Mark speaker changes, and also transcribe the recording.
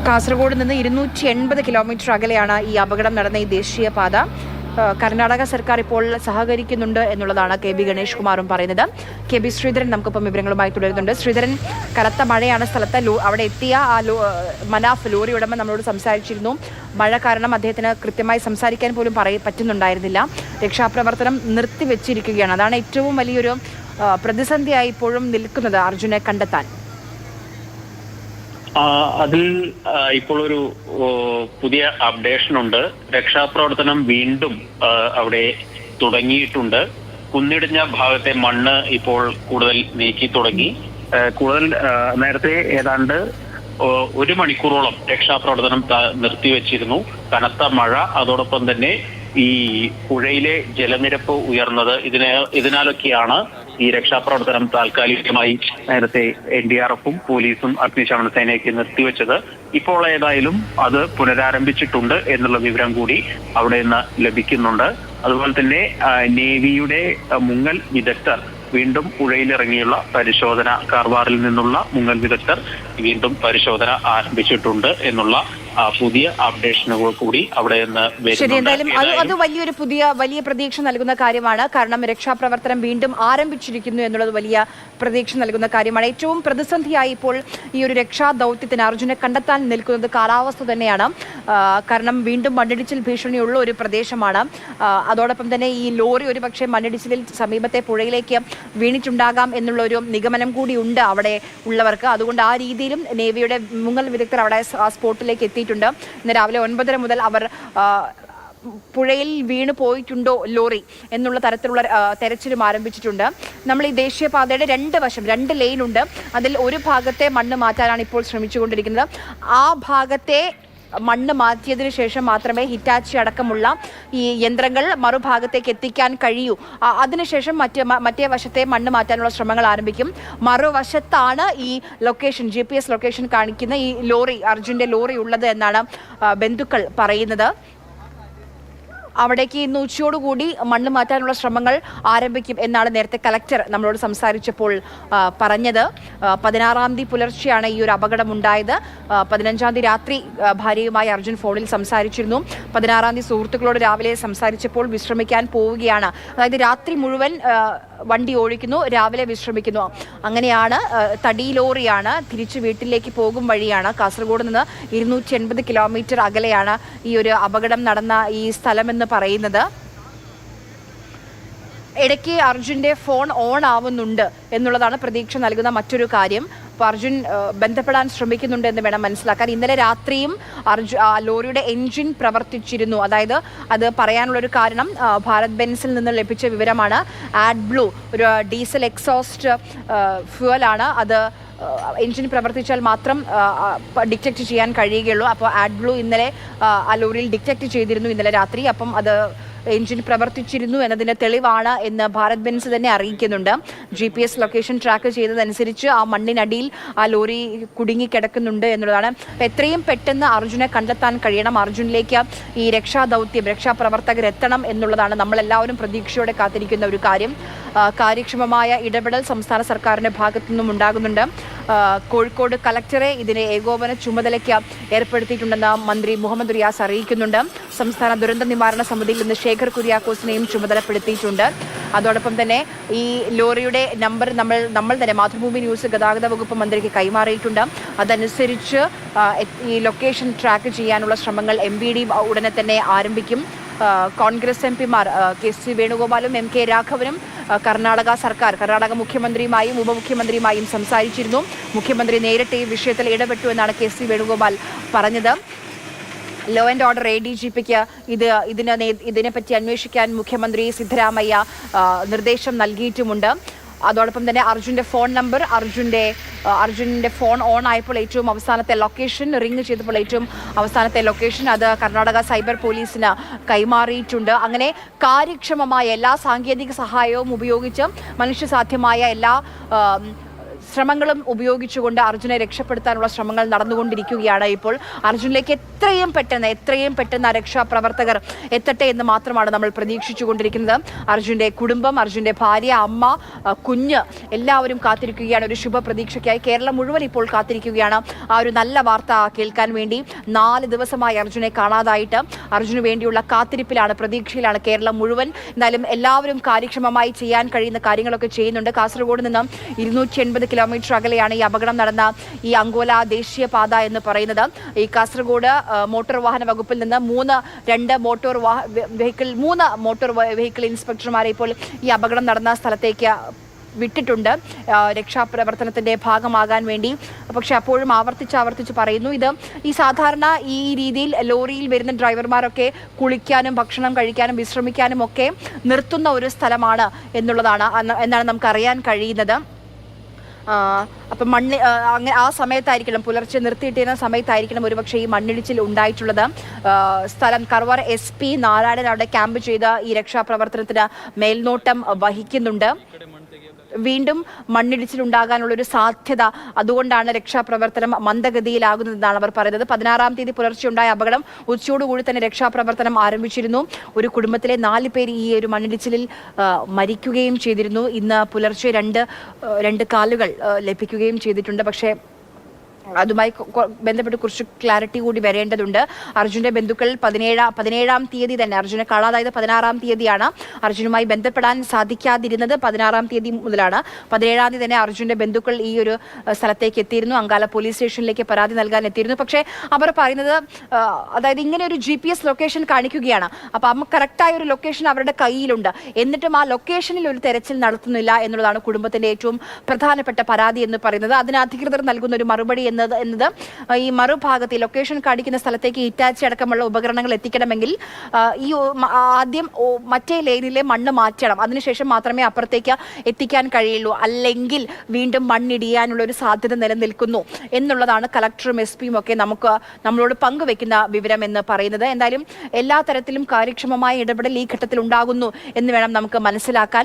Speaker 1: കാസർഗോഡ് നിന്ന് 280 കിലോമീറ്റർ അകലെയാണ് ഈ അപകടം നടന്ന ഈ ദേശീയപാത. കർണാടക സർക്കാർ ഇപ്പോൾ സഹകരിക്കുന്നുണ്ട് എന്നുള്ളതാണ് കെ ബി ഗണേഷ് കുമാറും പറയുന്നത്. കെ ബി ശ്രീധരൻ നമുക്കിപ്പം വിവരങ്ങളുമായി തുടരുന്നുണ്ട്. ശ്രീധരൻ, കനത്ത മഴയാണ് സ്ഥലത്ത്. അവിടെ എത്തിയ മനാഫ് ലോറി ഉടമ നമ്മളോട് സംസാരിച്ചിരുന്നു. മഴ കാരണം അദ്ദേഹത്തിന് കൃത്യമായി സംസാരിക്കാൻ പോലും പറ്റുന്നുണ്ടായിരുന്നില്ല. രക്ഷാപ്രവർത്തനം നിർത്തിവെച്ചിരിക്കുകയാണ്. അതാണ് ഏറ്റവും വലിയൊരു പ്രതിസന്ധിയായി ഇപ്പോഴും നിൽക്കുന്നത് അർജുനെ കണ്ടെത്താൻ.
Speaker 2: അതിൽ ഇപ്പോൾ ഒരു പുതിയ അപ്ഡേഷൻ ഉണ്ട്. രക്ഷാപ്രവർത്തനം വീണ്ടും അവിടെ തുടങ്ങിയിട്ടുണ്ട്. കുന്നിടിഞ്ഞ ഭാഗത്തെ മണ്ണ് ഇപ്പോൾ കൂടുതൽ നീക്കി തുടങ്ങി. നേരത്തെ ഏതാണ്ട് 1 മണിക്കൂറോളം രക്ഷാപ്രവർത്തനം നിർത്തിവെച്ചിരുന്നു. കനത്ത മഴ, അതോടൊപ്പം തന്നെ ഈ പുഴയിലെ ജലനിരപ്പ് ഉയർന്നത്, ഇതിനാലൊക്കെയാണ് ഈ രക്ഷാപ്രവർത്തനം താൽക്കാലികമായി നേരത്തെ NDRF-ഉം പോലീസും അഗ്നിശമന സേനയൊക്കെ നിർത്തിവെച്ചത്. ഇപ്പോൾ ഏതായാലും അത് പുനരാരംഭിച്ചിട്ടുണ്ട് എന്നുള്ള വിവരം കൂടി അവിടെ നിന്ന് ലഭിക്കുന്നുണ്ട്. അതുപോലെ തന്നെ നേവിയുടെ മുങ്ങൽ വിദഗ്ധർ വീണ്ടും പുഴയിലിറങ്ങിയുള്ള പരിശോധന, കാർവാറിൽ നിന്നുള്ള മുങ്ങൽ വിദഗ്ധർ വീണ്ടും പരിശോധന ആരംഭിച്ചിട്ടുണ്ട് എന്നുള്ള പുതിയ അപ്ഡേഷനുകൾ കൂടി അവിടെ നിന്ന്
Speaker 1: ശരി. എന്തായാലും അത് വലിയ പ്രതീക്ഷ നൽകുന്ന കാര്യമാണ്. കാരണം രക്ഷാപ്രവർത്തനം വീണ്ടും ആരംഭിച്ചിരിക്കുന്നു എന്നുള്ളത് വലിയ പ്രതീക്ഷ നൽകുന്ന കാര്യമാണ്. ഏറ്റവും പ്രതിസന്ധിയായി ഇപ്പോൾ ഈ ഒരു രക്ഷാ ദൗത്യത്തിന് അർജുനെ കണ്ടെത്താൻ നിൽക്കുന്നത് കാലാവസ്ഥ തന്നെയാണ്. കാരണം വീണ്ടും മണ്ണിടിച്ചിൽ ഭീഷണിയുള്ള ഒരു പ്രദേശമാണ്. അതോടൊപ്പം തന്നെ ഈ ലോറി ഒരു പക്ഷേ മണ്ണിടിച്ചിലിൽ സമീപത്തെ പുഴയിലേക്ക് വീണിട്ടുണ്ടാകാം എന്നുള്ള ഒരു നിഗമനം കൂടി ഉണ്ട് അവിടെ ഉള്ളവർക്ക്. അതുകൊണ്ട് ആ രീതിയിലും നേവിയുടെ മുങ്ങൽ വിദഗ്ധർ അവിടെ ആ സ്പോട്ടിലേക്ക് എത്തിയിട്ടുണ്ട്. ഇന്ന് രാവിലെ 9:30 മുതൽ അവർ പുഴയിൽ വീണ് പോയിട്ടുണ്ടോ ലോറി എന്നുള്ള തരത്തിലുള്ള തെരച്ചിലും ആരംഭിച്ചിട്ടുണ്ട്. നമ്മൾ ഈ ദേശീയപാതയുടെ 2 വശം 2 ലെയിനുണ്ട്. അതിൽ ഒരു ഭാഗത്തെ മണ്ണ് മാറ്റാനാണ് ഇപ്പോൾ ശ്രമിച്ചുകൊണ്ടിരിക്കുന്നത്. ആ ഭാഗത്തെ മണ്ണ് മാറ്റിയതിനു ശേഷം മാത്രമേ ഹിറ്റാച്ചി അടക്കമുള്ള ഈ യന്ത്രങ്ങൾ മറുഭാഗത്തേക്ക് എത്തിക്കാൻ കഴിയൂ. അതിനുശേഷം മറ്റേ വശത്തെ മണ്ണ് മാറ്റാനുള്ള ശ്രമങ്ങൾ ആരംഭിക്കും. മറുവശത്താണ് ഈ ലൊക്കേഷൻ, GPS ലൊക്കേഷൻ കാണിക്കുന്ന ഈ ലോറി, അർജുന്റെ ലോറി ഉള്ളത് എന്നാണ് ബന്ധുക്കൾ പറയുന്നത്. അവിടേക്ക് ഇന്ന് ഉച്ചയോടുകൂടി മണ്ണ് മാറ്റാനുള്ള ശ്രമങ്ങൾ ആരംഭിക്കും എന്നാണ് നേരത്തെ കലക്ടർ നമ്മളോട് സംസാരിച്ചപ്പോൾ പറഞ്ഞത്. 16-ാം തീയതി പുലർച്ചെയാണ് ഈ ഒരു അപകടം ഉണ്ടായത്. 15-ാം തീയതി രാത്രി ഭാര്യയുമായി അർജുൻ ഫോണിൽ സംസാരിച്ചിരുന്നു. 16-ാം തീയതി സുഹൃത്തുക്കളോട് രാവിലെ സംസാരിച്ചപ്പോൾ വിശ്രമിക്കാൻ പോവുകയാണ്. അതായത് രാത്രി മുഴുവൻ വണ്ടി ഓടിക്കുന്നു, രാവിലെ വിശ്രമിക്കുന്നു. അങ്ങനെയാണ്. തടി ലോറിയാണ്. തിരിച്ച് വീട്ടിലേക്ക് പോകും വഴിയാണ്. കാസർഗോഡ് നിന്ന് 280 കിലോമീറ്റർ അകലെയാണ് ഈ ഒരു അപകടം നടന്ന ഈ സ്ഥലമെന്ന് പറയുന്നത്. ഇടയ്ക്ക് അർജുന്റെ ഫോൺ ഓൺ ആവുന്നുണ്ട് എന്നുള്ളതാണ് പ്രതീക്ഷ നൽകുന്ന മറ്റൊരു കാര്യം. അപ്പോൾ അർജുൻ ബന്ധപ്പെടാൻ ശ്രമിക്കുന്നുണ്ട് എന്ന് വേണം മനസ്സിലാക്കാൻ. ഇന്നലെ രാത്രിയും ലോറിയുടെ എൻജിൻ പ്രവർത്തിച്ചിരുന്നു. അതായത് അത് പറയാനുള്ളൊരു കാരണം ഭാരത് ബെൻസിൽ നിന്ന് ലഭിച്ച വിവരമാണ്. AdBlue ഒരു ഡീസൽ എക്സോസ്റ്റ് ഫ്യൂവലാണ്. അത് എൻജിൻ പ്രവർത്തിച്ചാൽ മാത്രം ഡിറ്റക്ട് ചെയ്യാൻ കഴിയുകയുള്ളൂ. അപ്പോൾ AdBlue ഇന്നലെ ആ ലോറിയിൽ ഡിറ്റക്ട് ചെയ്തിരുന്നു ഇന്നലെ രാത്രി. അപ്പം അത് എൻജിൻ പ്രവർത്തിച്ചിരുന്നു എന്നതിൻ്റെ തെളിവാണ് എന്ന് ഭാരത് ബെൻസ് തന്നെ അറിയിക്കുന്നുണ്ട്. GPS ലൊക്കേഷൻ ട്രാക്ക് ചെയ്തതനുസരിച്ച് ആ മണ്ണിനടിയിൽ ആ ലോറി കുടുങ്ങിക്കിടക്കുന്നുണ്ട് എന്നുള്ളതാണ്. എത്രയും പെട്ടെന്ന് അർജുനെ കണ്ടെത്താൻ കഴിയണം. അർജുനിലേക്ക് ഈ രക്ഷാപ്രവർത്തകരെത്തണം എന്നുള്ളതാണ് നമ്മളെല്ലാവരും പ്രതീക്ഷയോടെ കാത്തിരിക്കുന്ന ഒരു കാര്യം. കാര്യക്ഷമമായ ഇടപെടൽ സംസ്ഥാന സർക്കാരിൻ്റെ ഭാഗത്തു നിന്നും ഉണ്ടാകുന്നുണ്ട്. കോഴിക്കോട് കലക്ടറെ ഇതിന് ഏകോപന ചുമതലയ്ക്ക് ഏർപ്പെടുത്തിയിട്ടുണ്ടെന്ന് മന്ത്രി മുഹമ്മദ് റിയാസ് അറിയിക്കുന്നുണ്ട്. സംസ്ഥാന ദുരന്ത നിവാരണ സമിതിയിൽ നിന്ന് ശേഖർ കുര്യാക്കോസിനെയും ചുമതലപ്പെടുത്തിയിട്ടുണ്ട്. അതോടൊപ്പം തന്നെ ഈ ലോറിയുടെ നമ്പർ നമ്മൾ തന്നെ മാതൃഭൂമി ന്യൂസ് ഗതാഗത വകുപ്പ് മന്ത്രിക്ക് കൈമാറിയിട്ടുണ്ട്. അതനുസരിച്ച് ഈ ലൊക്കേഷൻ ട്രാക്ക് ചെയ്യാനുള്ള ശ്രമങ്ങൾ MVD ഉടനെ തന്നെ ആരംഭിക്കും. കോൺഗ്രസ് MP-മാർ KC വേണുഗോപാലും MK രാഘവനും കർണാടക മുഖ്യമന്ത്രിയുമായും ഉപമുഖ്യമന്ത്രിയുമായും സംസാരിച്ചിരുന്നു. മുഖ്യമന്ത്രി നേരിട്ട് ഈ വിഷയത്തിൽ ഇടപെട്ടു എന്നാണ് KC വേണുഗോപാൽ പറഞ്ഞത്. ലോ ആൻഡ് ഓർഡർ ADGPക്ക് ഇതിനെപ്പറ്റി അന്വേഷിക്കാൻ മുഖ്യമന്ത്രി സിദ്ധരാമയ്യ നിർദ്ദേശം നൽകിയിട്ടുമുണ്ട്. അതോടൊപ്പം തന്നെ അർജുൻ്റെ ഫോൺ നമ്പർ, അർജുൻ്റെ ഫോൺ ഓൺ ആയപ്പോൾ ഏറ്റവും അവസാനത്തെ ലൊക്കേഷൻ, റിങ് ചെയ്തപ്പോൾ ഏറ്റവും അവസാനത്തെ ലൊക്കേഷൻ അത് കർണാടക സൈബർ പോലീസിന് കൈമാറിയിട്ടുണ്ട്. അങ്ങനെ കാര്യക്ഷമമായ എല്ലാ സാങ്കേതിക സഹായവും ഉപയോഗിച്ച് മനുഷ്യസാധ്യമായ എല്ലാ ശ്രമങ്ങളും ഉപയോഗിച്ചുകൊണ്ട് അർജുനെ രക്ഷപ്പെടുത്താനുള്ള ശ്രമങ്ങൾ നടന്നുകൊണ്ടിരിക്കുകയാണ്. ഇപ്പോൾ അർജുനിലേക്ക് എത്രയും പെട്ടെന്ന് രക്ഷാപ്രവർത്തകർ എത്തട്ടെ എന്ന് മാത്രമാണ് നമ്മൾ പ്രതീക്ഷിച്ചുകൊണ്ടിരിക്കുന്നത്. അർജുന്റെ കുടുംബം, അർജുന്റെ ഭാര്യ, അമ്മ, കുഞ്ഞ് എല്ലാവരും കാത്തിരിക്കുകയാണ്. ഒരു ശുഭപ്രതീക്ഷയ്ക്കായി കേരളം മുഴുവൻ ഇപ്പോൾ കാത്തിരിക്കുകയാണ് ആ ഒരു നല്ല വാർത്ത കേൾക്കാൻ വേണ്ടി. 4 ദിവസമായി അർജുനെ കാണാതായിട്ട്. അർജുന് വേണ്ടിയുള്ള കാത്തിരിപ്പിലാണ്, പ്രതീക്ഷയിലാണ് കേരളം മുഴുവൻ. എന്നാലും എല്ലാവരും കാര്യക്ഷമമായി ചെയ്യാൻ കഴിയുന്ന കാര്യങ്ങളൊക്കെ ചെയ്യുന്നുണ്ട്. കാസർഗോഡ് നിന്ന് 280 കിലോമീറ്റർ അകലെയാണ് ഈ അപകടം നടന്ന ഈ അങ്കോല ദേശീയപാത എന്ന് പറയുന്നത്. ഈ കാസർഗോഡ് മോട്ടോർ വാഹന വകുപ്പിൽ നിന്ന് 3 മോട്ടോർ വെഹിക്കിൾ ഇൻസ്പെക്ടർമാരെ ഇപ്പോൾ ഈ അപകടം നടന്ന സ്ഥലത്തേക്ക് വിട്ടിട്ടുണ്ട് രക്ഷാപ്രവർത്തനത്തിന്റെ ഭാഗമാകാൻ വേണ്ടി. പക്ഷെ അപ്പോഴും ആവർത്തിച്ച് പറയുന്നു, ഇത് ഈ സാധാരണ ഈ രീതിയിൽ ലോറിയിൽ വരുന്ന ഡ്രൈവർമാരൊക്കെ കുളിക്കാനും ഭക്ഷണം കഴിക്കാനും വിശ്രമിക്കാനും ഒക്കെ നിർത്തുന്ന ഒരു സ്ഥലമാണ് എന്നാണ് നമുക്കറിയാൻ കഴിയുന്നത്. അപ്പം ആ സമയത്തായിരിക്കണം, പുലർച്ചെ നിർത്തിയിട്ടിരുന്ന സമയത്തായിരിക്കണം ഒരുപക്ഷെ ഈ മണ്ണിടിച്ചിൽ ഉണ്ടായിട്ടുള്ളത്. സ്ഥലം കർവാർ SP നാരായണൻ അവിടെ ക്യാമ്പ് ചെയ്ത് ഈ രക്ഷാപ്രവർത്തനത്തിന് മേൽനോട്ടം വഹിക്കുന്നുണ്ട്. വീണ്ടും മണ്ണിടിച്ചിലുണ്ടാകാനുള്ളൊരു സാധ്യത, അതുകൊണ്ടാണ് രക്ഷാപ്രവർത്തനം മന്ദഗതിയിലാകുന്നതെന്നാണ് അവർ പറയുന്നത്. 16-ാം തീയതി പുലർച്ചെ ഉണ്ടായ അപകടം ഉച്ചയോടുകൂടി തന്നെ രക്ഷാപ്രവർത്തനം ആരംഭിച്ചിരുന്നു. ഒരു കുടുംബത്തിലെ 4 പേര് ഈ ഒരു മണ്ണിടിച്ചിലിൽ മരിക്കുകയും ചെയ്തിരുന്നു. ഇന്ന് പുലർച്ചെ രണ്ട് കാലുകൾ ലഭിക്കുകയും ചെയ്തിട്ടുണ്ട്. പക്ഷേ അതുമായി ബന്ധപ്പെട്ട് കുറച്ച് ക്ലാരിറ്റി കൂടി വരേണ്ടതുണ്ട്. അർജുന്റെ ബന്ധുക്കൾ 17-ാം തീയതി തന്നെ, അർജുനെ കാണാതായത് 16-ാം തീയതിയാണ്. അർജുനുമായി ബന്ധപ്പെടാൻ സാധിക്കാതിരുന്നത് 16-ാം തീയതി മുതലാണ്. 17-ാം തീയതി തന്നെ അർജുന്റെ ബന്ധുക്കൾ ഈ ഒരു സ്ഥലത്തേക്ക് എത്തിയിരുന്നു. അങ്കാല പോലീസ് സ്റ്റേഷനിലേക്ക് പരാതി നൽകാൻ എത്തിയിരുന്നു. പക്ഷേ അവർ പറയുന്നത്, അതായത് ഇങ്ങനെ ഒരു GPS ലൊക്കേഷൻ കാണിക്കുകയാണ്. അപ്പം കറക്റ്റായ ഒരു ലൊക്കേഷൻ അവരുടെ കയ്യിലുണ്ട്. എന്നിട്ടും ആ ലൊക്കേഷനിൽ ഒരു തെരച്ചിൽ നടത്തുന്നില്ല എന്നുള്ളതാണ് കുടുംബത്തിന്റെ ഏറ്റവും പ്രധാനപ്പെട്ട പരാതി എന്ന് പറയുന്നത്. അതിന് അധികൃതർ നൽകുന്ന ഒരു മറുപടി എന്നത് ഈ മറുഭാഗത്ത് ലൊക്കേഷൻ കാണിക്കുന്ന സ്ഥലത്തേക്ക് ഹിറ്റാച്ചി അടക്കമുള്ള ഉപകരണങ്ങൾ എത്തിക്കണമെങ്കിൽ ഈ ആദ്യം മറ്റേ ലെയിനിലെ മണ്ണ് മാറ്റണം, അതിനുശേഷം മാത്രമേ അപ്പുറത്തേക്ക് എത്തിക്കാൻ കഴിയുള്ളൂ. അല്ലെങ്കിൽ വീണ്ടും മണ്ണിടിയാനുള്ള ഒരു സാധ്യത നിലനിൽക്കുന്നു എന്നുള്ളതാണ് കളക്ടറും SP ഒക്കെ നമ്മളോട് പങ്കുവെക്കുന്ന വിവരം എന്ന് പറയുന്നത്. എന്തായാലും എല്ലാ തരത്തിലും കാര്യക്ഷമമായ ഇടപെടൽ ഈ ഘട്ടത്തിൽ ഉണ്ടാകുന്നു എന്ന് വേണം നമുക്ക് മനസ്സിലാക്കാൻ.